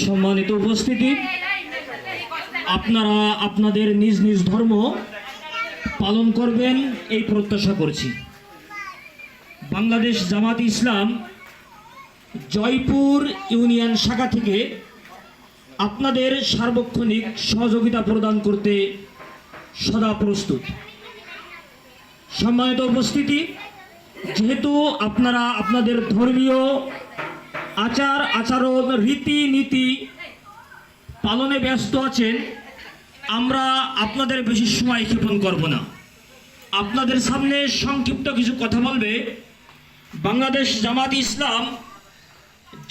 সম্মানিত উপস্থিতি, আপনারা আপনাদের নিজ নিজ ধর্ম পালন করবেন এই প্রত্যাশা করছি। বাংলাদেশ জামাত ইসলাম জয়পুর ইউনিয়ন শাখা থেকে আপনাদের সার্বক্ষণিক সহযোগিতা প্রদান করতে সদা প্রস্তুত। সম্মানিত উপস্থিতি, যেহেতু আপনারা আপনাদের ধর্মীয় আচার আচরণ রীতিনীতি পালনে ব্যস্ত আছেন, আমরা আপনাদের বেশি সময় ক্ষেপণ করব না। আপনাদের সামনে সংক্ষিপ্ত কিছু কথা বলবে বাংলাদেশ জামাত ইসলাম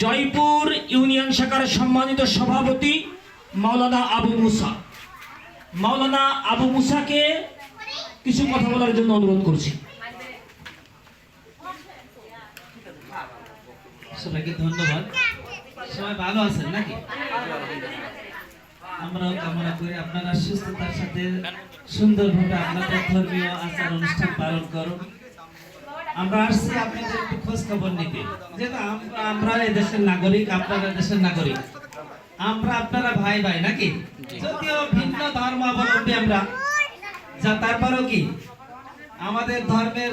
জয়পুর ইউনিয়ন শাখার সম্মানিত সভাপতি মাওলানা আবু মুসা। মাওলানা আবু মুসাকে কিছু কথা বলার জন্য অনুরোধ করছি। সবাইকে ধন্যবাদ। সবাই ভালো আছেন নাকি? আমরাও কামনা করি আপনারা সুস্থতার সাথে সুন্দরভাবে আপনাদের ধর্মীয় আচার অনুষ্ঠান পালন করুন। আমরা আসছি আপনাদের একটু খোঁজ খবর নিতে, যেহেতু আমরা এই দেশের নাগরিক, আপনারা দেশের নাগরিক, আমরা আপনারা ভাই ভাই নাকি? যদিও ভিন্ন ধর্ম অবলম্বী আমরা, যা তারপরেও কি আমাদের ধর্মের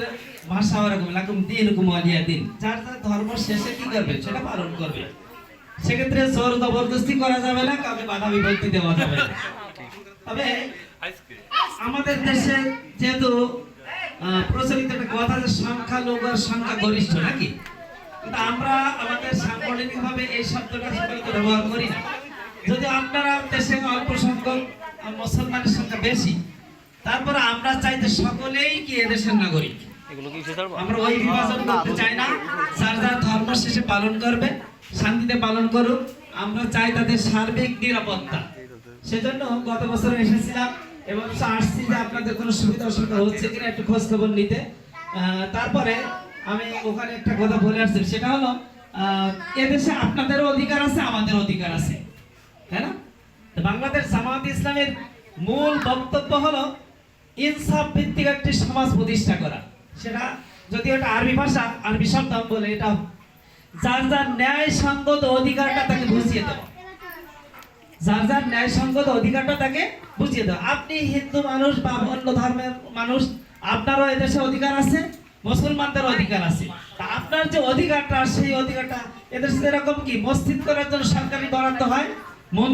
ভাষা ওরকম লাকুম দিন কুমালিয়া দিন, যার যার ধর্ম শেষে কি করবে সেটা পালন করবে। সেক্ষেত্রে জোর জবরদস্তি করা যাবে না, কাউকে বাধা বিপত্তি দেওয়া যাবে না। তবে আমাদের দেশে যেহেতু প্রচলিত একটা কথা যে সংখ্যালঘু আর সংখ্যা গরিষ্ঠ নাকি, কিন্তু আমরা আমাদের সাংগঠনিকভাবে এই শব্দটা সাধারণত ব্যবহার করি না। যদি আপনারা দেশে অল্প সংখ্যক মুসলমানের সংখ্যা বেশি, তারপরে আমরা চাই যে সকলেই কি এদেশের নাগরিক। আমরা ওই বিভাজন করতে চাই না, যার যার ধর্ম শেষে পালন করবে, শান্তিতে পালন করুক। আমরা চাই তাদের সার্বিক নিরাপত্তা। সেজন্য গত বছর এসেছিলাম এবং আসছি যে আপনাদের কোনো সুবিধা অসুবিধা হচ্ছে কিনা একটু খোঁজ খবর নিতে। তারপরে আমি ওখানে একটা কথা বলে আসছি, সেটা হলো এদেশে আপনাদেরও অধিকার আছে, আমাদের অধিকার আছে, তাই না? বাংলাদেশ জামাত ইসলামের মূল বক্তব্য হলো ইনসাফ ভিত্তিক একটি সমাজ প্রতিষ্ঠা করা। সেটা যদি এটা আরবি ভাষা, আরবি শব্দ বলে, এটা যার যার ন্যায় সঙ্গত অধিকারটা তাকে বুঝিয়ে দেওয়া, যার যার ন্যায় সঙ্গত অধিকারটা তাকে বুঝিয়ে দেওয়া। আপনি হিন্দু মানুষ বা অন্য ধর্মের মানুষ, আপনারও এদেশে অধিকার আছে, মুসলমানদের অধিকার আছে। তা আপনার যে অধিকারটা, সেই অধিকারটা এদেশে এরকম কি মসজিদ করার জন্য সরকারি বরাদ্দ হয়, মন্দির